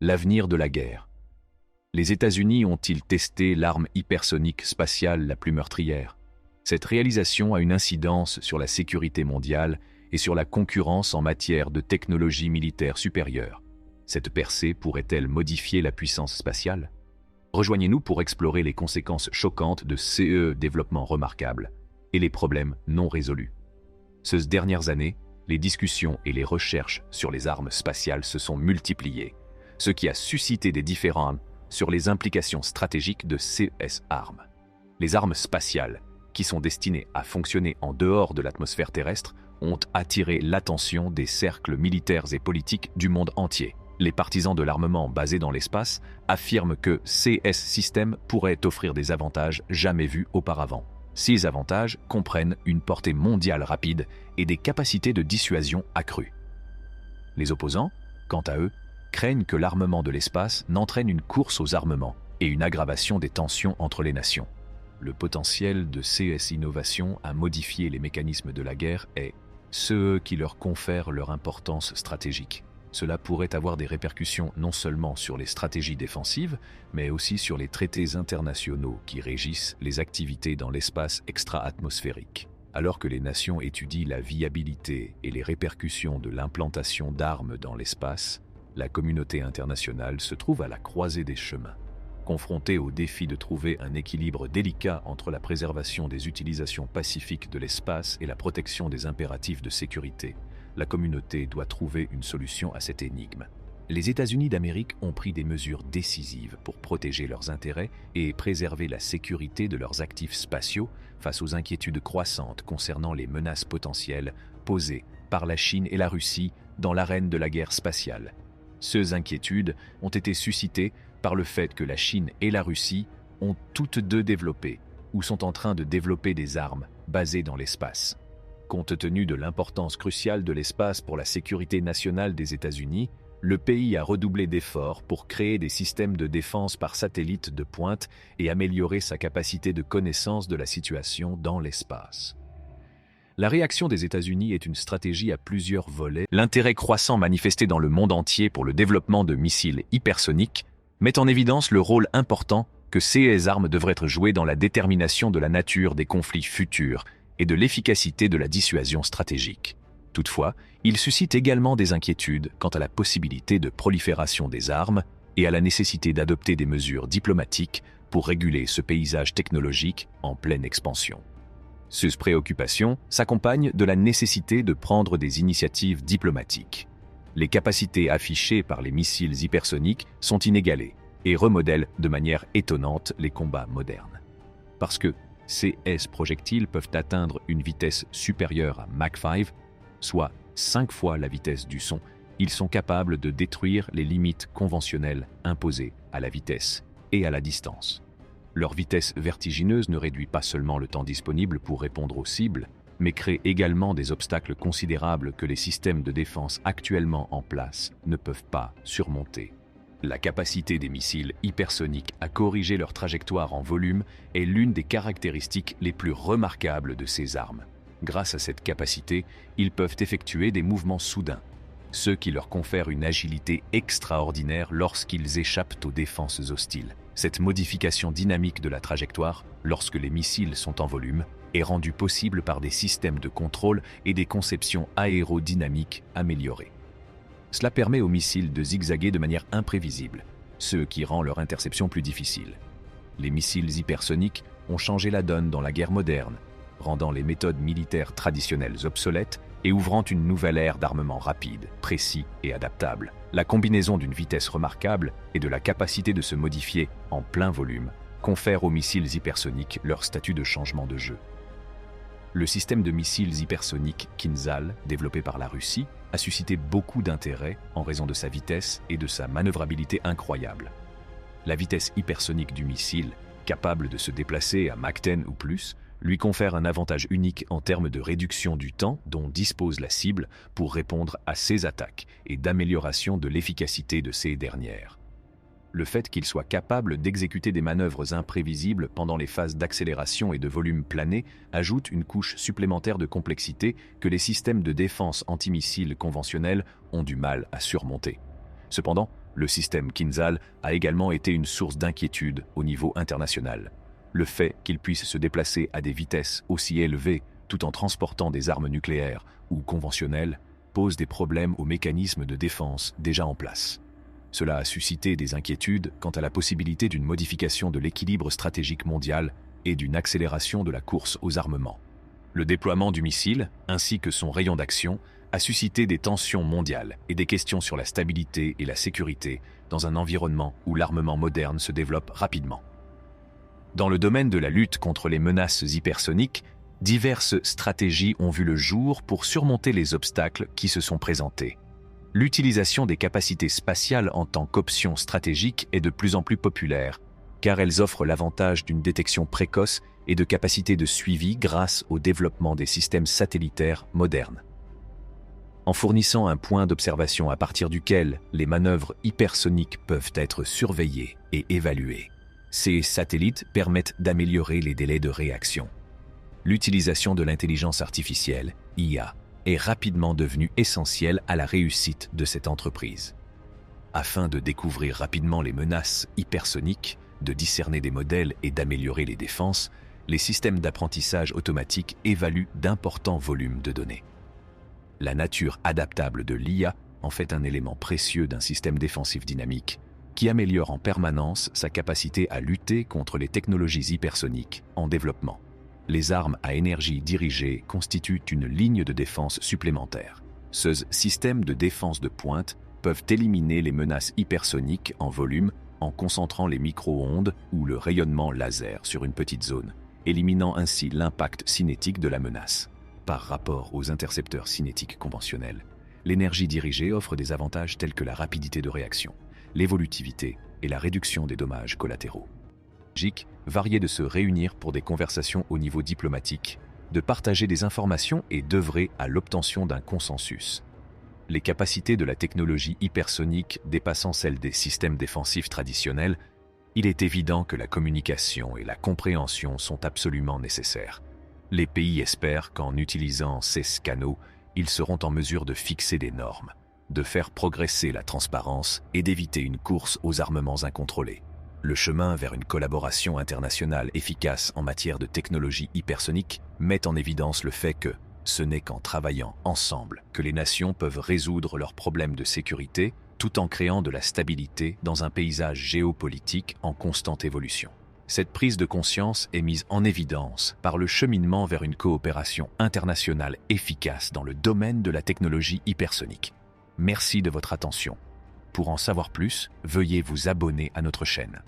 L'avenir de la guerre. Les États-Unis ont-ils testé l'arme hypersonique spatiale la plus meurtrière? Cette réalisation a une incidence sur la sécurité mondiale et sur la concurrence en matière de technologie militaire supérieure. Cette percée pourrait-elle modifier la puissance spatiale? Rejoignez-nous pour explorer les conséquences choquantes de ce développement remarquable et les problèmes non résolus. Ces dernières années, les discussions et les recherches sur les armes spatiales se sont multipliées, ce qui a suscité des différends sur les implications stratégiques de ces armes. Les armes spatiales, qui sont destinées à fonctionner en dehors de l'atmosphère terrestre, ont attiré l'attention des cercles militaires et politiques du monde entier. Les partisans de l'armement basé dans l'espace affirment que ces systèmes pourraient offrir des avantages jamais vus auparavant. Ces avantages comprennent une portée mondiale rapide et des capacités de dissuasion accrues. Les opposants, quant à eux, craignent que l'armement de l'espace n'entraîne une course aux armements et une aggravation des tensions entre les nations. Le potentiel de ces innovations à modifier les mécanismes de la guerre est ce qui leur confère leur importance stratégique. Cela pourrait avoir des répercussions non seulement sur les stratégies défensives, mais aussi sur les traités internationaux qui régissent les activités dans l'espace extra-atmosphérique. Alors que les nations étudient la viabilité et les répercussions de l'implantation d'armes dans l'espace, la communauté internationale se trouve à la croisée des chemins. Confrontée au défi de trouver un équilibre délicat entre la préservation des utilisations pacifiques de l'espace et la protection des impératifs de sécurité, la communauté doit trouver une solution à cette énigme. Les États-Unis d'Amérique ont pris des mesures décisives pour protéger leurs intérêts et préserver la sécurité de leurs actifs spatiaux face aux inquiétudes croissantes concernant les menaces potentielles posées par la Chine et la Russie dans l'arène de la guerre spatiale. Ces inquiétudes ont été suscitées par le fait que la Chine et la Russie ont toutes deux développé ou sont en train de développer des armes basées dans l'espace. Compte tenu de l'importance cruciale de l'espace pour la sécurité nationale des États-Unis, le pays a redoublé d'efforts pour créer des systèmes de défense par satellite de pointe et améliorer sa capacité de connaissance de la situation dans l'espace. La réaction des États-Unis est une stratégie à plusieurs volets. L'intérêt croissant manifesté dans le monde entier pour le développement de missiles hypersoniques met en évidence le rôle important que ces armes devraient jouer dans la détermination de la nature des conflits futurs et de l'efficacité de la dissuasion stratégique. Toutefois, il suscite également des inquiétudes quant à la possibilité de prolifération des armes et à la nécessité d'adopter des mesures diplomatiques pour réguler ce paysage technologique en pleine expansion. Ces préoccupations s'accompagnent de la nécessité de prendre des initiatives diplomatiques. Les capacités affichées par les missiles hypersoniques sont inégalées et remodèlent de manière étonnante les combats modernes. Parce que ces projectiles peuvent atteindre une vitesse supérieure à Mach 5, soit 5 fois la vitesse du son, ils sont capables de détruire les limites conventionnelles imposées à la vitesse et à la distance. Leur vitesse vertigineuse ne réduit pas seulement le temps disponible pour répondre aux cibles, mais crée également des obstacles considérables que les systèmes de défense actuellement en place ne peuvent pas surmonter. La capacité des missiles hypersoniques à corriger leur trajectoire en volume est l'une des caractéristiques les plus remarquables de ces armes. Grâce à cette capacité, ils peuvent effectuer des mouvements soudains, ce qui leur confère une agilité extraordinaire lorsqu'ils échappent aux défenses hostiles. Cette modification dynamique de la trajectoire, lorsque les missiles sont en volume, est rendue possible par des systèmes de contrôle et des conceptions aérodynamiques améliorées. Cela permet aux missiles de zigzaguer de manière imprévisible, ce qui rend leur interception plus difficile. Les missiles hypersoniques ont changé la donne dans la guerre moderne, rendant les méthodes militaires traditionnelles obsolètes et ouvrant une nouvelle ère d'armement rapide, précis et adaptable. La combinaison d'une vitesse remarquable et de la capacité de se modifier en plein volume confère aux missiles hypersoniques leur statut de changement de jeu. Le système de missiles hypersoniques Kinzhal, développé par la Russie, a suscité beaucoup d'intérêt en raison de sa vitesse et de sa manœuvrabilité incroyable. La vitesse hypersonique du missile, capable de se déplacer à Mach 10 ou plus, lui confère un avantage unique en termes de réduction du temps dont dispose la cible pour répondre à ses attaques et d'amélioration de l'efficacité de ces dernières. Le fait qu'il soit capable d'exécuter des manœuvres imprévisibles pendant les phases d'accélération et de volume plané ajoute une couche supplémentaire de complexité que les systèmes de défense antimissiles conventionnels ont du mal à surmonter. Cependant, Le système Kinzhal a également été une source d'inquiétude au niveau international. Le fait qu'il puisse se déplacer à des vitesses aussi élevées tout en transportant des armes nucléaires ou conventionnelles pose des problèmes aux mécanismes de défense déjà en place. Cela a suscité des inquiétudes quant à la possibilité d'une modification de l'équilibre stratégique mondial et d'une accélération de la course aux armements. Le déploiement du missile, ainsi que son rayon d'action, a suscité des tensions mondiales et des questions sur la stabilité et la sécurité dans un environnement où l'armement moderne se développe rapidement. Dans le domaine de la lutte contre les menaces hypersoniques, diverses stratégies ont vu le jour pour surmonter les obstacles qui se sont présentés. L'utilisation des capacités spatiales en tant qu'option stratégique est de plus en plus populaire, car elles offrent l'avantage d'une détection précoce et de capacités de suivi grâce au développement des systèmes satellitaires modernes. En fournissant un point d'observation à partir duquel les manœuvres hypersoniques peuvent être surveillées et évaluées, ces satellites permettent d'améliorer les délais de réaction. L'utilisation de l'intelligence artificielle, IA, est rapidement devenue essentielle à la réussite de cette entreprise. Afin de découvrir rapidement les menaces hypersoniques, de discerner des modèles et d'améliorer les défenses, les systèmes d'apprentissage automatique évaluent d'importants volumes de données. La nature adaptable de l'IA en fait un élément précieux d'un système défensif dynamique qui améliore en permanence sa capacité à lutter contre les technologies hypersoniques en développement. Les armes à énergie dirigée constituent une ligne de défense supplémentaire. Ces systèmes de défense de pointe peuvent éliminer les menaces hypersoniques en volume en concentrant les micro-ondes ou le rayonnement laser sur une petite zone, éliminant ainsi l'impact cinétique de la menace. Par rapport aux intercepteurs cinétiques conventionnels, l'énergie dirigée offre des avantages tels que la rapidité de réaction, l'évolutivité et la réduction des dommages collatéraux. Varier de se réunir pour des conversations au niveau diplomatique, de partager des informations et d'œuvrer à l'obtention d'un consensus. Les capacités de la technologie hypersonique dépassant celles des systèmes défensifs traditionnels, il est évident que la communication et la compréhension sont absolument nécessaires. Les pays espèrent qu'en utilisant ces canaux, ils seront en mesure de fixer des normes, de faire progresser la transparence et d'éviter une course aux armements incontrôlés. Le chemin vers une collaboration internationale efficace en matière de technologie hypersonique met en évidence le fait que ce n'est qu'en travaillant ensemble que les nations peuvent résoudre leurs problèmes de sécurité tout en créant de la stabilité dans un paysage géopolitique en constante évolution. Cette prise de conscience est mise en évidence par le cheminement vers une coopération internationale efficace dans le domaine de la technologie hypersonique. Merci de votre attention. Pour en savoir plus, veuillez vous abonner à notre chaîne.